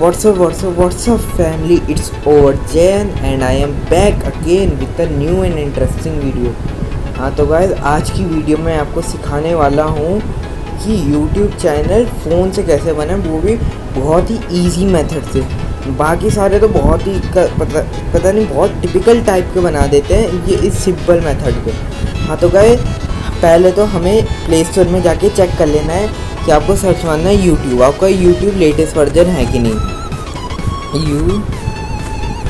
What's up family, it's over Jayan and I am back again with a new and interesting video। हाँ तो guys, आज की video में आपको सिखाने वाला हूँ कि YouTube चैनल फ़ोन से कैसे बनाएं, वो भी बहुत ही इजी मेथड से। बाकी सारे तो बहुत ही पता नहीं बहुत टिपिकल टाइप के बना देते हैं, ये इस सिंपल मेथड पे। हाँ तो गाइस, पहले तो हमें प्ले स्टोर में जाके चेक कर लेना है कि आपको सर्च मारना है YouTube, आपका YouTube लेटेस्ट वर्जन है कि नहीं।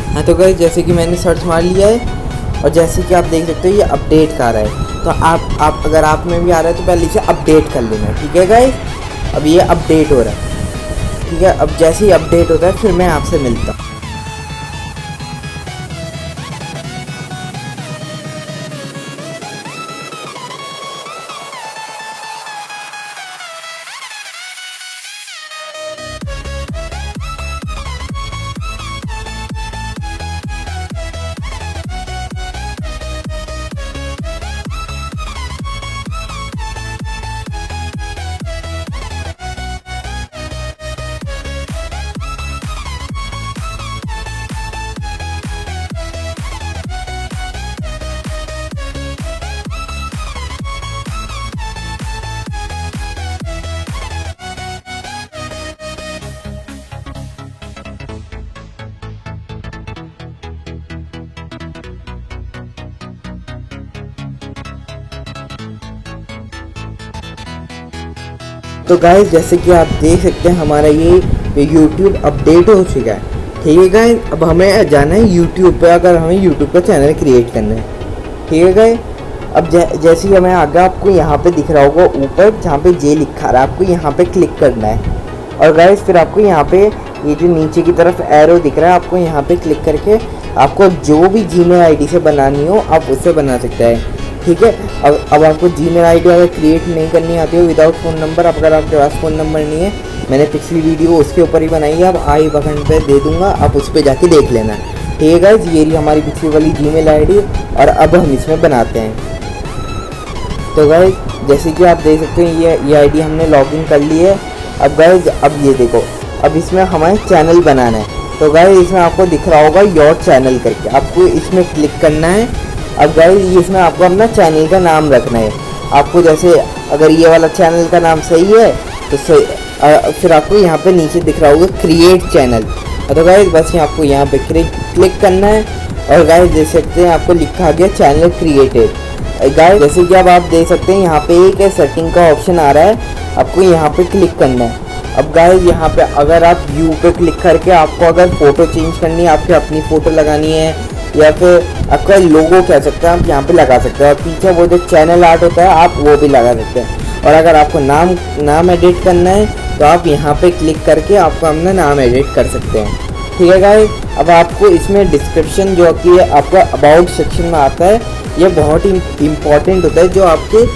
हाँ तो गाइस, जैसे कि मैंने सर्च मार लिया है और जैसे कि आप देख सकते हो ये अपडेट कर रहा है। तो आप अगर आप में भी आ रहा है तो पहले इसे अपडेट कर लेना, ठीक है गाइस। अब ये अपडेट हो रहा है, ठीक है। अब जैसे ही अपडेट होता है फिर मैं आपसे मिलता हूँ। तो गाइस, जैसे कि आप देख सकते हैं हमारा ये YouTube अपडेट हो चुका है, ठीक है गाइस। अब हमें जाना है YouTube पे, अगर हमें YouTube का चैनल क्रिएट करना है, ठीक है गाइस। अब जैसे ही हमें आगे आपको यहाँ पे दिख रहा होगा ऊपर जहाँ पे जे लिखा रहा है, आपको यहाँ पे क्लिक करना है। और गाइस फिर आपको यहाँ पे ये जो नीचे की तरफ एरो दिख रहा है, आपको यहाँ पे क्लिक करके आपको जो भी Gmail ID से बनानी हो आप उससे बना सकते हैं, ठीक है। अब आपको Gmail ID अगर क्रिएट नहीं करनी आती हो विदाउट फ़ोन नंबर, अगर आपके पास फ़ोन नंबर नहीं है, मैंने पिछली वीडियो उसके ऊपर ही बनाई है, अब आई बटन पे दे दूंगा, आप उस पर जाके देख लेना, ठीक है गाइस। ये रही हमारी पिछली वाली Gmail ID और अब हम इसमें बनाते हैं। तो गाइस, जैसे कि आप देख सकते हैं ये आईडी हमने लॉगिन कर ली है। अब गाइस, अब ये देखो, अब इसमें हमें चैनल बनाना है। तो गाइस, इसमें आपको दिख रहा होगा योर चैनल करके, आपको इसमें क्लिक करना है। अब गाइस, इसमें आपको अपना चैनल का नाम रखना है। आपको जैसे अगर ये वाला चैनल का नाम सही है तो सही, फिर आपको यहाँ पे नीचे दिख रहा होगा क्रिएट चैनल। तो गाइस, बस आपको यहाँ पे क्लिक करना है और गाइस देख सकते हैं आपको लिखा गया चैनल क्रिएटेड। गाइस, जैसे कि अब आप देख सकते हैं यहाँ पे एक सेटिंग का ऑप्शन आ रहा है, आपको यहाँ पे क्लिक करना है। अब गाइस, यहाँ पे अगर आप व्यू पे क्लिक करके आपको अगर फ़ोटो चेंज करनी है, आपकी अपनी फ़ोटो लगानी है या फिर आपका लोगो कह सकते हैं, आप यहाँ पे लगा सकते हैं। और पीछे वो जो चैनल आर्ट होता है आप वो भी लगा सकते हैं। और अगर आपको नाम एडिट करना है तो आप यहाँ पे क्लिक करके आपको अपना नाम एडिट कर सकते हैं, ठीक है गाइस। अब आपको इसमें डिस्क्रिप्शन जो कि आपका अबाउट सेक्शन में आता है, ये बहुत ही इम्पॉर्टेंट होता है, जो आपके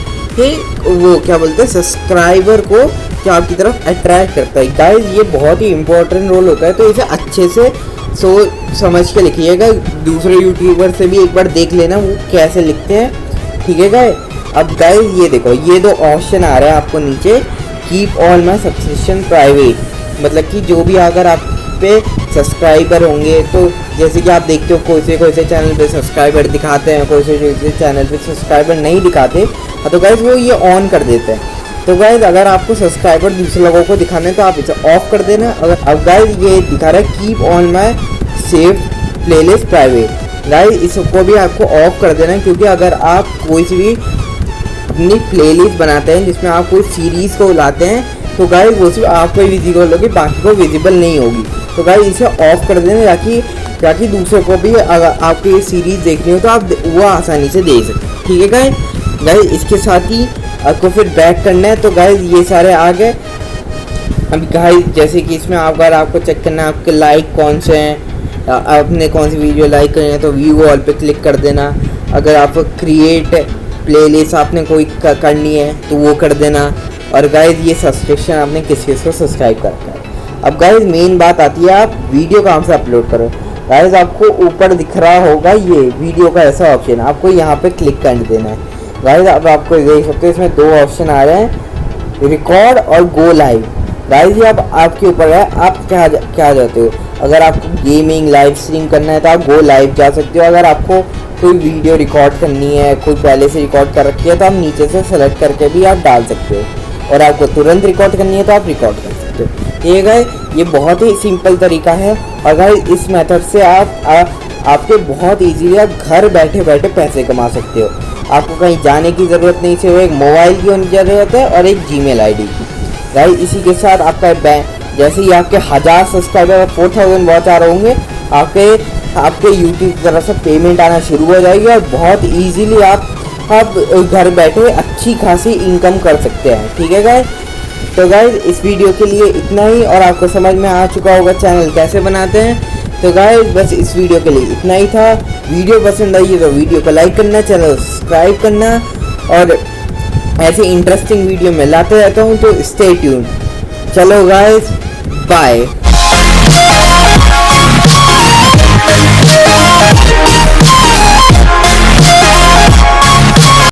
वो क्या बोलते हैं सब्सक्राइबर को जो आपकी तरफ अट्रैक्ट करता है। गाइस, ये बहुत ही इम्पोर्टेंट रोल होता है, तो इसे अच्छे से सोच समझ के लिखिएगा। दूसरे यूट्यूबर से भी एक बार देख लेना वो कैसे लिखते हैं, ठीक है गाइस। अब गाइस, ये देखो, ये दो ऑप्शन आ रहा है आपको नीचे, keep all my subscription private, मतलब कि जो भी अगर आप पे सब्सक्राइबर होंगे, तो जैसे कि आप देखते हो कोई से चैनल पे सब्सक्राइबर दिखाते हैं, कोई से चैनल पे सब्सक्राइबर नहीं दिखाते, तो गाइस वो ये ऑन कर देते हैं। तो गाइस, अगर आपको सब्सक्राइबर दूसरे लोगों को दिखाने हैं तो आप इसे ऑफ कर देना। अगर अब गाइस ये दिखा रहा है keep on my save playlist private, guys इसको भी आपको ऑफ कर देना है, क्योंकि अगर आप कोई सी भी अपनी प्लेलिस्ट बनाते हैं जिसमें आप कोई सीरीज़ को लाते हैं, तो गाइस वो सिर्फ आपको ही विजिबल होगी, बाकी को विजिबल नहीं होगी। तो गाइस इसे ऑफ कर देना, ताकि दूसरे को भी अगर आपको ये सीरीज़ देखनी हो तो आप वो आसानी से देख सकते, ठीक है गाइस। इसके साथ ही आपको फिर बैक करना है। तो गाइस, ये सारे आ गए। अभी गाइस, जैसे कि इसमें अगर आपको चेक करना है आपके लाइक कौन से हैं, आपने कौन सी वीडियो लाइक करनी है तो व्यू ऑल पे क्लिक कर देना। अगर आपको क्रिएट प्लेलिस्ट आपने कोई करनी है तो वो कर देना। और गाइस, ये सब्सक्रिप्शन आपने किस को सब्सक्राइब करना है। अब गाइस, मेन बात आती है, आप वीडियो कहाँ से अपलोड करो। गाइस, आपको ऊपर दिख रहा होगा ये वीडियो का ऐसा ऑप्शन, आपको यहाँ पे क्लिक कर देना है। गाइस, अब आपको देख सकते हो इसमें दो ऑप्शन आ रहे हैं, रिकॉर्ड और गो लाइव। गाइस ये अब आपके ऊपर है, आप क्या जाते हो। अगर आपको गेमिंग लाइव स्ट्रीम करना है तो आप गो लाइव जा सकते हो। अगर आपको कोई वीडियो रिकॉर्ड करनी है, कोई पहले से रिकॉर्ड कर रखी है, तो आप नीचे से सेलेक्ट करके भी आप डाल सकते हो। और आपको तुरंत रिकॉर्ड करनी है तो आप रिकॉर्ड कर सकते हो। ये गाइस ये बहुत ही सिंपल तरीका है। और गाइस इस मेथड से आपके बहुत ईजीली आप घर बैठे बैठे पैसे कमा सकते हो। आपको कहीं जाने की ज़रूरत नहीं, सिर्फ एक मोबाइल की होनी ज़रूरत है और एक जीमेल आईडी की। गाइस इसी के साथ आपका बैंक, जैसे ही आपके 1000 सब्सक्राइबर 4000 वॉच आ रहे होंगे, आपके यूट्यूब की तरफ से पेमेंट आना शुरू हो जाएगी और बहुत ईजीली आप घर बैठे अच्छी खासी इनकम कर सकते हैं। ठीक है गाइस, तो गाइस इस वीडियो के लिए इतना ही, और आपको समझ में आ चुका होगा चैनल कैसे बनाते हैं। तो गाइस बस इस वीडियो के लिए इतना ही था। वीडियो पसंद आई है तो वीडियो को लाइक करना, चैनल सब्सक्राइब करना, और ऐसे इंटरेस्टिंग वीडियो मैं लाते रहता हूँ, तो स्टे ट्यून्ड। चलो गाइस, बाय।